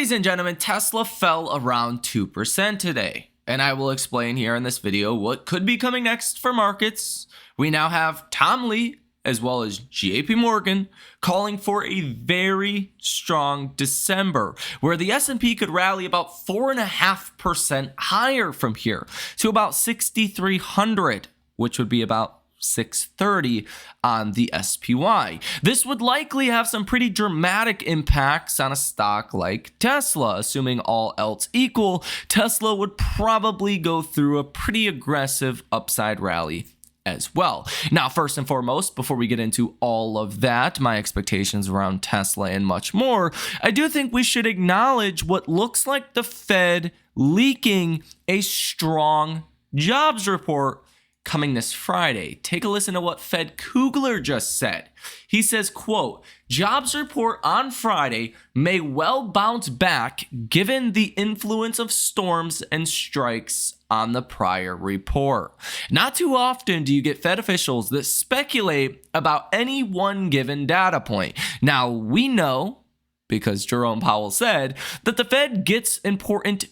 Ladies and gentlemen, Tesla fell around 2% today, and I will explain here in this video what could be coming next for markets. We now have Tom Lee as well as JP Morgan calling for a very strong December, where the S&P could rally about 4.5% higher from here to about 6,300, which would be about 630 on the SPY. This would likely have some pretty dramatic impacts on a stock like Tesla. Assuming all else equal, Tesla would probably go through a pretty aggressive upside rally as well. Now, first and foremost, before we get into all of that, my expectations around Tesla and much more, I do think we should acknowledge what looks like the Fed leaking a strong jobs report coming this Friday. Take a listen to what Fed Kugler just said. He says, quote, "Jobs report on Friday may well bounce back given the influence of storms and strikes on the prior report." Not too often do you get Fed officials that speculate about any one given data point. Now, we know, because Jerome Powell said, that the Fed gets important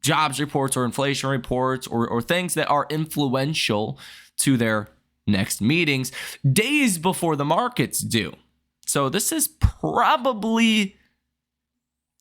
jobs reports or inflation reports or things that are influential to their next meetings days before the markets do. So this is probably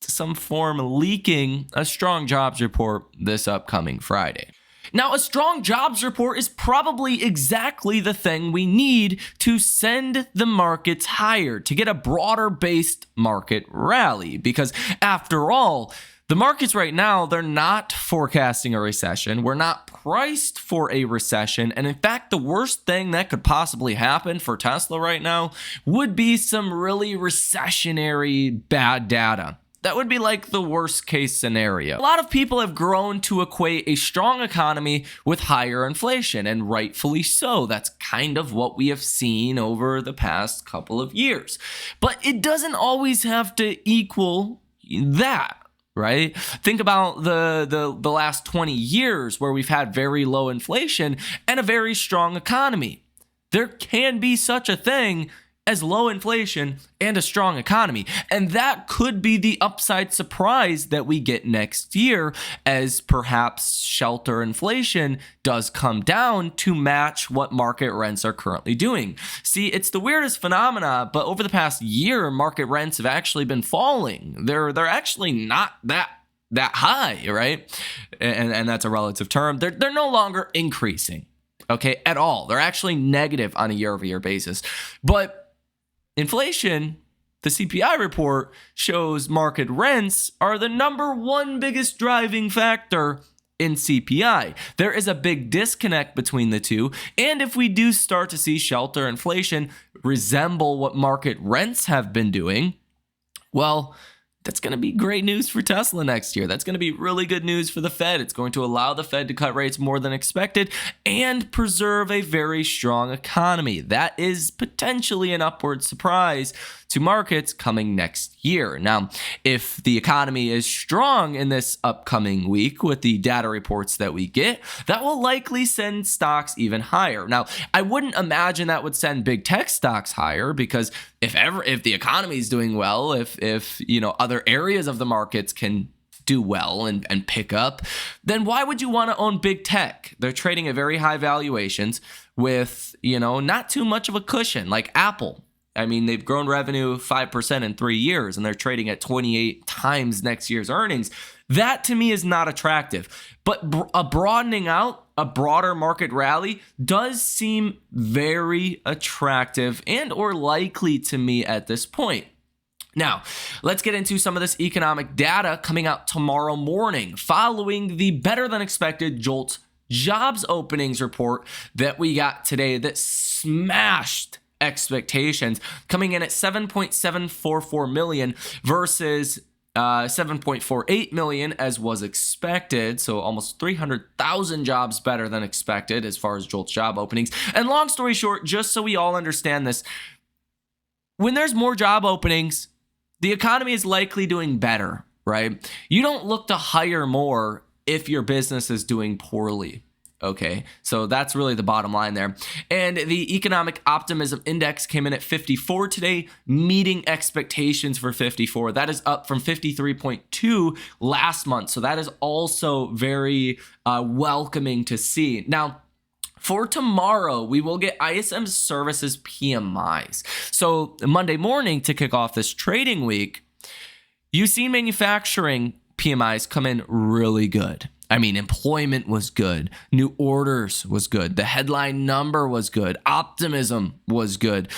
to some form leaking a strong jobs report this upcoming Friday. Now, a strong jobs report is probably exactly the thing we need to send the markets higher, to get a broader based market rally, because after all, the markets right now, they're not forecasting a recession. We're not priced for a recession. And in fact, the worst thing that could possibly happen for Tesla right now would be some really recessionary bad data. That would be like the worst case scenario. A lot of people have grown to equate a strong economy with higher inflation, and rightfully so. That's kind of what we have seen over the past couple of years. But it doesn't always have to equal that. Right? Think about the last 20 years where we've had very low inflation and a very strong economy. There can be such a thing as low inflation and a strong economy. And that could be the upside surprise that we get next year, as perhaps shelter inflation does come down to match what market rents are currently doing. See, it's the weirdest phenomena, but over the past year, market rents have actually been falling. They're actually not that high, right? And that's a relative term. They're no longer increasing, okay, at all. They're actually negative on a year-over-year basis. But inflation, the CPI report, shows market rents are the number one biggest driving factor in CPI. There is a big disconnect between the two. And if we do start to see shelter inflation resemble what market rents have been doing, well, that's going to be great news for Tesla next year. That's going to be really good news for the Fed. It's going to allow the Fed to cut rates more than expected and preserve a very strong economy. That is potentially an upward surprise to markets coming next year. Now, if the economy is strong in this upcoming week with the data reports that we get, that will likely send stocks even higher. Now, I wouldn't imagine that would send big tech stocks higher, because if the economy is doing well, if other areas of the markets can do well and pick up, then why would you want to own big tech? They're trading at very high valuations with, not too much of a cushion, like Apple. I mean, they've grown revenue 5% in 3 years, and they're trading at 28 times next year's earnings. That to me is not attractive. But a broadening out, a broader market rally does seem very attractive and or likely to me at this point. Now, let's get into some of this economic data coming out tomorrow morning, following the better than expected JOLTS jobs openings report that we got today that smashed expectations, coming in at 7.744 million versus 7.48 million as was expected. So almost 300,000 jobs better than expected as far as JOLTS job openings. And long story short, just so we all understand this, when there's more job openings, the economy is likely doing better, right? You don't look to hire more if your business is doing poorly. Okay, so that's really the bottom line there. And the economic optimism index came in at 54 today, meeting expectations for 54. That is up from 53.2 last month. So that is also very welcoming to see. Now, for tomorrow, we will get ISM services PMIs. So Monday morning, to kick off this trading week, you see manufacturing PMIs come in really good. I mean, employment was good. New orders was good. The headline number was good. Optimism was good.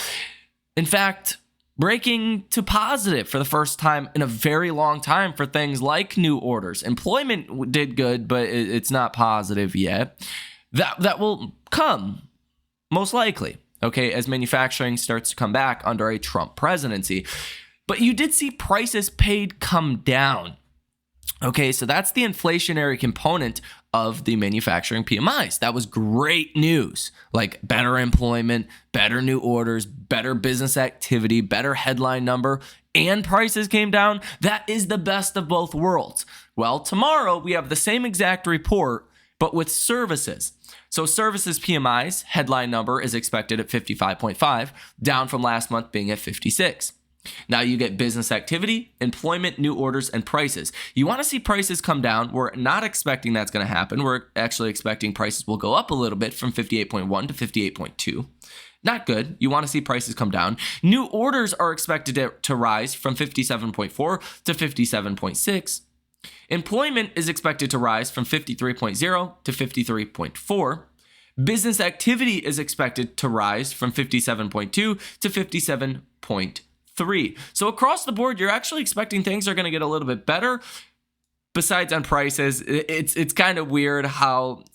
In fact, breaking to positive for the first time in a very long time for things like new orders. Employment did good, but it's not positive yet. That will come, most likely, okay, as manufacturing starts to come back under a Trump presidency. But you did see prices paid come down. Okay, so that's the inflationary component of the manufacturing PMIs. That was great news, like better employment, better new orders, better business activity, better headline number, and prices came down. That is the best of both worlds. Well, tomorrow we have the same exact report, but with services. So services PMIs, headline number is expected at 55.5, down from last month being at 56. Now you get business activity, employment, new orders, and prices. You want to see prices come down. We're not expecting that's going to happen. We're actually expecting prices will go up a little bit from 58.1 to 58.2. Not good. You want to see prices come down. New orders are expected to rise from 57.4 to 57.6. Employment is expected to rise from 53.0 to 53.4. Business activity is expected to rise from 57.2 to 57.3. So across the board, you're actually expecting things are going to get a little bit better. Besides on prices, it's kind of weird how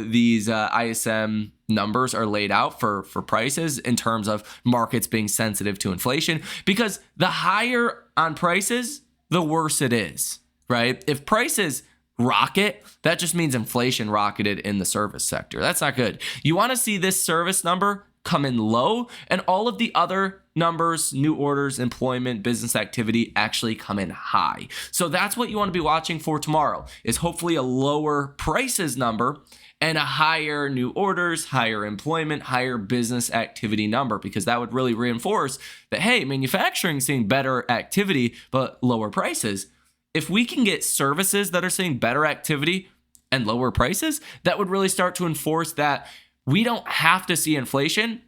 these ISM numbers are laid out for prices in terms of markets being sensitive to inflation, because the higher on prices, the worse it is, right? If prices rocket, that just means inflation rocketed in the service sector. That's not good. You want to see this service number come in low, and all of the other numbers, new orders, employment, business activity actually come in high. So that's what you want to be watching for tomorrow, is hopefully a lower prices number and a higher new orders, higher employment, higher business activity number, because that would really reinforce that, hey, manufacturing is seeing better activity, but lower prices. If we can get services that are seeing better activity and lower prices, that would really start to enforce that we don't have to see inflation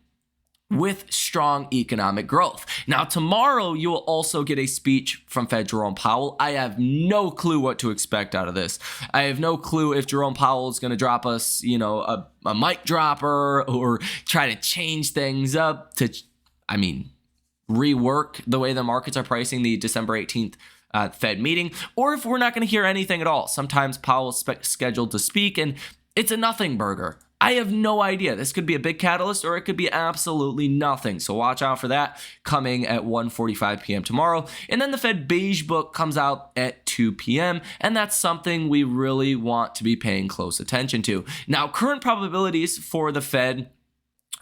with strong economic growth. Now, tomorrow, you will also get a speech from Fed Jerome Powell. I have no clue what to expect out of this. I have no clue if Jerome Powell is going to drop us, a mic dropper or try to change things up to, rework the way the markets are pricing the December 18th Fed meeting, or if we're not going to hear anything at all. Sometimes Powell is scheduled to speak, and it's a nothing burger. I have no idea. This could be a big catalyst, or it could be absolutely nothing. So watch out for that coming at 1:45 p.m. tomorrow. And then the Fed Beige Book comes out at 2 p.m. And that's something we really want to be paying close attention to. Now, current probabilities for the Fed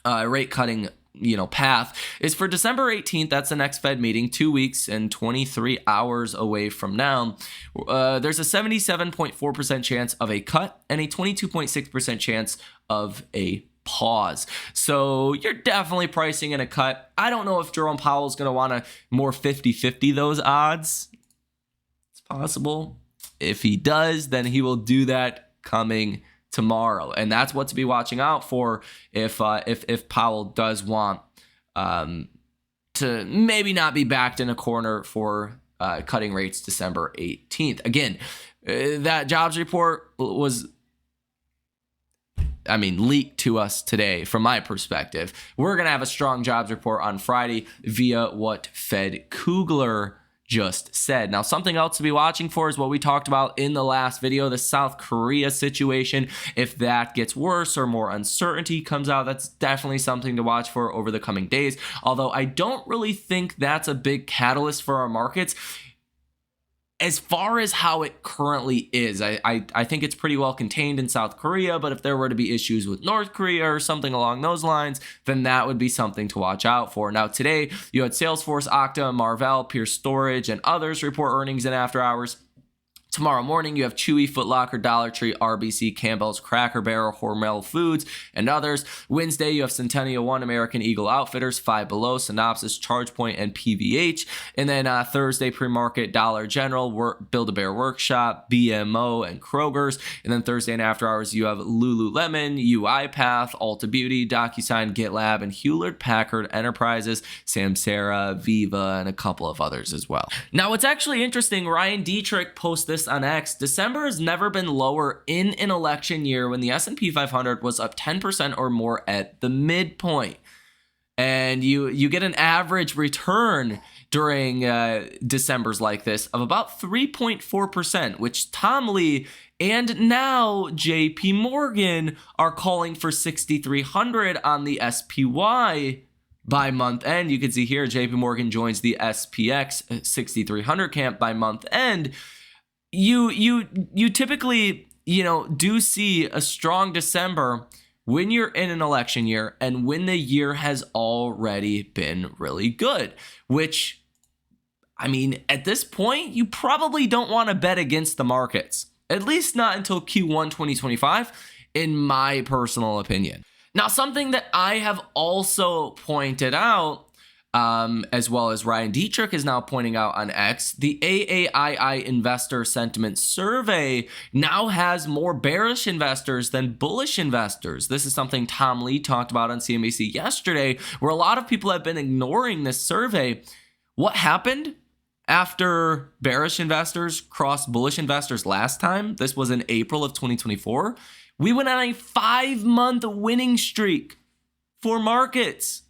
rate cutting path is for December 18th. That's the next Fed meeting, 2 weeks and 23 hours away from now. There's a 77.4% chance of a cut and a 22.6% chance of a pause. So you're definitely pricing in a cut. I don't know if Jerome Powell is going to want to more 50-50 those odds. It's possible. If he does, then he will do that coming tomorrow, and that's what to be watching out for if Powell does want to maybe not be backed in a corner for cutting rates December 18th. Again, that jobs report was leaked to us today. From my perspective, we're going to have a strong jobs report on Friday via what Fed Kugler just said. Now, something else to be watching for is what we talked about in the last video, the South Korea situation. If that gets worse or more uncertainty comes out, that's definitely something to watch for over the coming days. Although I don't really think that's a big catalyst for our markets. As far as how it currently is, I think it's pretty well contained in South Korea, but if there were to be issues with North Korea or something along those lines, then that would be something to watch out for. Now, today, you had Salesforce, Okta, Marvell, Pure Storage, and others report earnings in after hours. Tomorrow morning, you have Chewy, Foot Locker, Dollar Tree, RBC, Campbell's, Cracker Barrel, Hormel Foods, and others. Wednesday, you have Centennial One, American Eagle Outfitters, Five Below, Synopsis, ChargePoint, and PVH. And then Thursday, pre-market, Dollar General, Build-A-Bear Workshop, BMO, and Kroger's. And then Thursday and after hours, you have Lululemon, UiPath, Ulta Beauty, DocuSign, GitLab, and Hewlett-Packard Enterprises, Samsara, Viva, and a couple of others as well. Now, what's actually interesting, Ryan Dietrich posted this on X. December has never been lower in an election year when the S&P 500 was up 10% or more at the midpoint. And you get an average return during Decembers like this of about 3.4%, which Tom Lee and now JP Morgan are calling for 6,300 on the SPY by month end. You can see here JP Morgan joins the SPX 6,300 camp by month end. You typically, do see a strong December when you're in an election year and when the year has already been really good, which, at this point, you probably don't want to bet against the markets, at least not until Q1 2025, in my personal opinion. Now, something that I have also pointed out, as well as Ryan Dietrich is now pointing out on X, the AAII Investor Sentiment Survey now has more bearish investors than bullish investors. This is something Tom Lee talked about on CNBC yesterday, where a lot of people have been ignoring this survey. What happened after bearish investors crossed bullish investors last time? This was in April of 2024. We went on a 5-month winning streak for markets.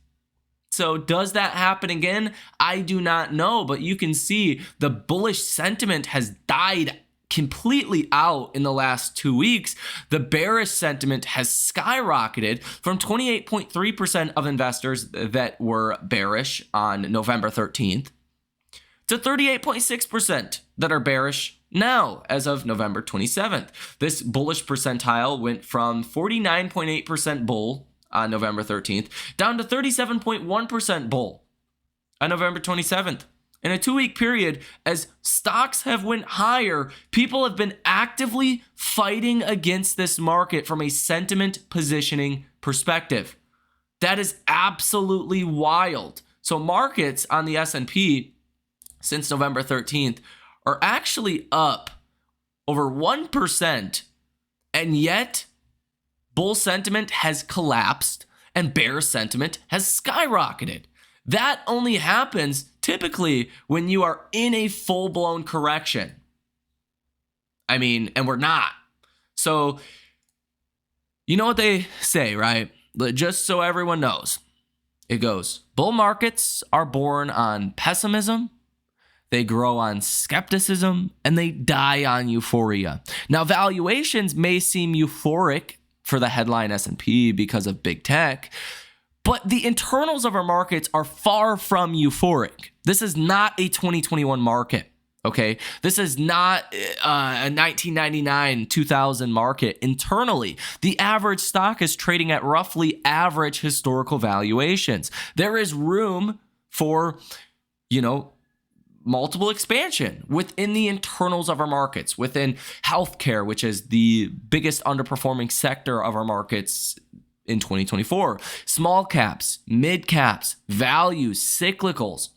So does that happen again? I do not know, but you can see the bullish sentiment has died completely out in the last 2 weeks. The bearish sentiment has skyrocketed from 28.3% of investors that were bearish on November 13th to 38.6% that are bearish now as of November 27th. This bullish percentile went from 49.8% bull on November 13th down to 37.1% bull on November 27th. In a 2-week period, as stocks have went higher, people have been actively fighting against this market from a sentiment positioning perspective. That is absolutely wild. So markets on the S&P since November 13th are actually up over 1%, and yet bull sentiment has collapsed and bear sentiment has skyrocketed. That only happens typically when you are in a full-blown correction. And we're not. So, you know what they say, right? Just so everyone knows, it goes, bull markets are born on pessimism, they grow on skepticism, and they die on euphoria. Now, valuations may seem euphoric for the headline S&P because of big tech, but the internals of our markets are far from euphoric. This is not a 2021 market, okay? This is not a 1999, 2000 market. Internally, the average stock is trading at roughly average historical valuations. There is room for, multiple expansion within the internals of our markets, within healthcare, which is the biggest underperforming sector of our markets in 2024. Small caps, mid caps, values, cyclicals.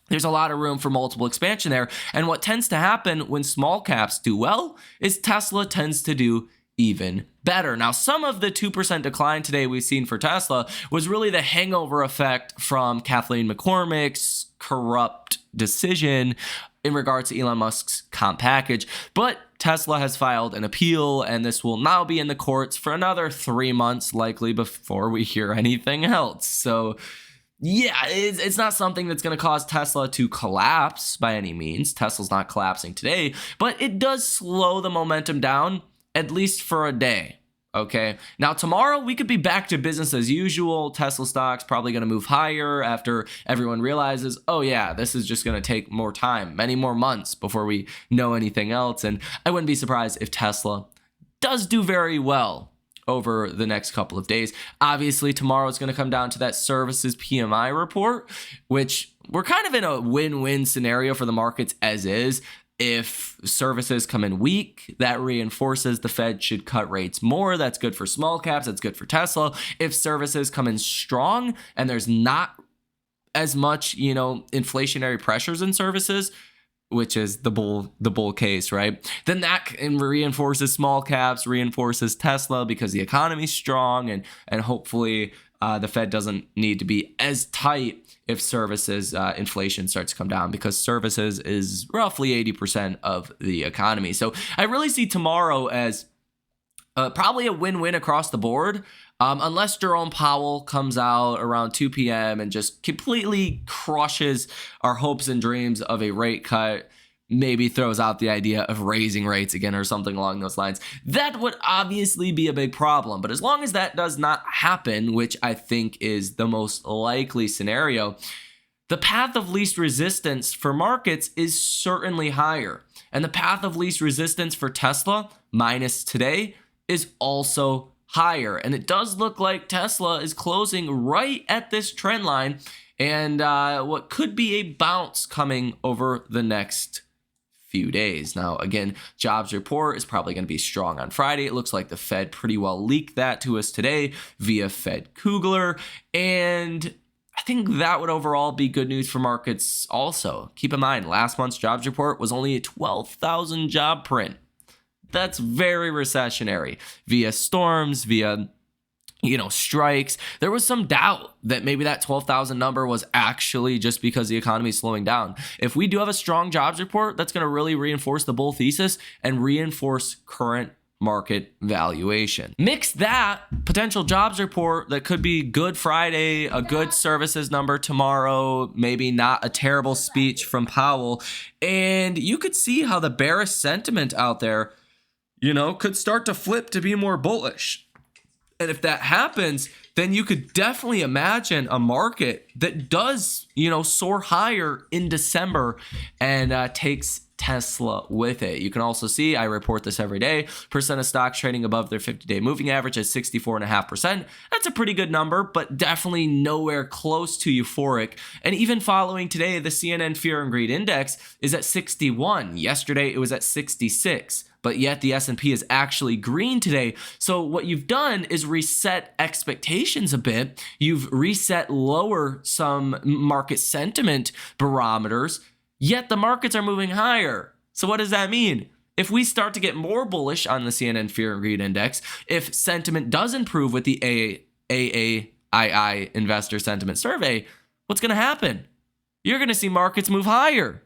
There's a lot of room for multiple expansion there. And what tends to happen when small caps do well is Tesla tends to do even better. Now, some of the 2% decline today we've seen for Tesla was really the hangover effect from Kathleen McCormick's corrupt decision in regards to Elon Musk's comp package. But Tesla has filed an appeal, and this will now be in the courts for another 3 months, likely, before we hear anything else. So yeah, it's not something that's going to cause Tesla to collapse by any means. Tesla's not collapsing today, but it does slow the momentum down, at least for a day. Okay, now tomorrow we could be back to business as usual. Tesla stock's probably going to move higher after everyone realizes, oh yeah, this is just going to take more time, many more months before we know anything else. And I wouldn't be surprised if Tesla does do very well over the next couple of days. Obviously, tomorrow is going to come down to that services PMI report, which we're kind of in a win-win scenario for the markets as is. If services come in weak, that reinforces the Fed should cut rates more. That's good for small caps. That's good for Tesla. If services come in strong and there's not as much, inflationary pressures in services, which is the bull case, right? Then that reinforces small caps, reinforces Tesla because the economy's strong, and hopefully the Fed doesn't need to be as tight if services inflation starts to come down, because services is roughly 80% of the economy. So I really see tomorrow as probably a win-win across the board, unless Jerome Powell comes out around 2 p.m. and just completely crushes our hopes and dreams of a rate cut, maybe throws out the idea of raising rates again or something along those lines. That would obviously be a big problem. But as long as that does not happen, which I think is the most likely scenario, the path of least resistance for markets is certainly higher. And the path of least resistance for Tesla, minus today, is also higher. And it does look like Tesla is closing right at this trend line, and what could be a bounce coming over the next few days. Now, again, jobs report is probably going to be strong on Friday. It looks like the Fed pretty well leaked that to us today via Fed Kugler, and I think that would overall be good news for markets also. Keep in mind, last month's jobs report was only a 12,000 job print. That's very recessionary. Via storms, via strikes, there was some doubt that maybe that 12,000 number was actually just because the economy is slowing down. If we do have a strong jobs report, that's going to really reinforce the bull thesis and reinforce current market valuation. Mix that potential jobs report that could be good Friday, a good services number tomorrow, maybe not a terrible speech from Powell, and you could see how the bearish sentiment out there, could start to flip to be more bullish. And if that happens, then you could definitely imagine a market that does, soar higher in December and takes Tesla with it. You can also see, I report this every day, percent of stocks trading above their 50-day moving average at 64.5%. That's a pretty good number, but definitely nowhere close to euphoric. And even following today, the CNN Fear and Greed Index is at 61. Yesterday, it was at 66. But yet the S&P is actually green today. So what you've done is reset expectations a bit. You've reset lower some market sentiment barometers, yet the markets are moving higher. So what does that mean? If we start to get more bullish on the CNN Fear and Greed Index, if sentiment does improve with the AAII Investor Sentiment Survey, what's going to happen? You're going to see markets move higher.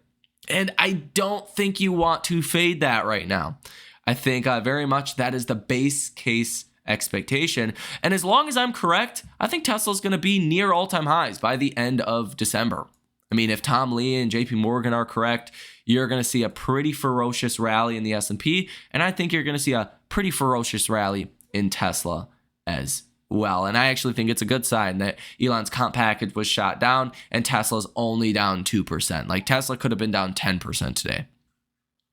And I don't think you want to fade that right now. I think very much that is the base case expectation. And as long as I'm correct, I think Tesla's going to be near all-time highs by the end of December. I mean, if Tom Lee and JP Morgan are correct, you're going to see a pretty ferocious rally in the S&P. And I think you're going to see a pretty ferocious rally in Tesla as well. And I actually think it's a good sign that Elon's comp package was shot down and Tesla's only down 2%. Like Tesla could have been down 10% today.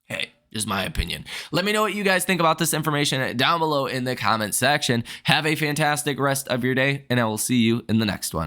Hey, just my opinion. Let me know what you guys think about this information down below in the comment section. Have a fantastic rest of your day, and I will see you in the next one.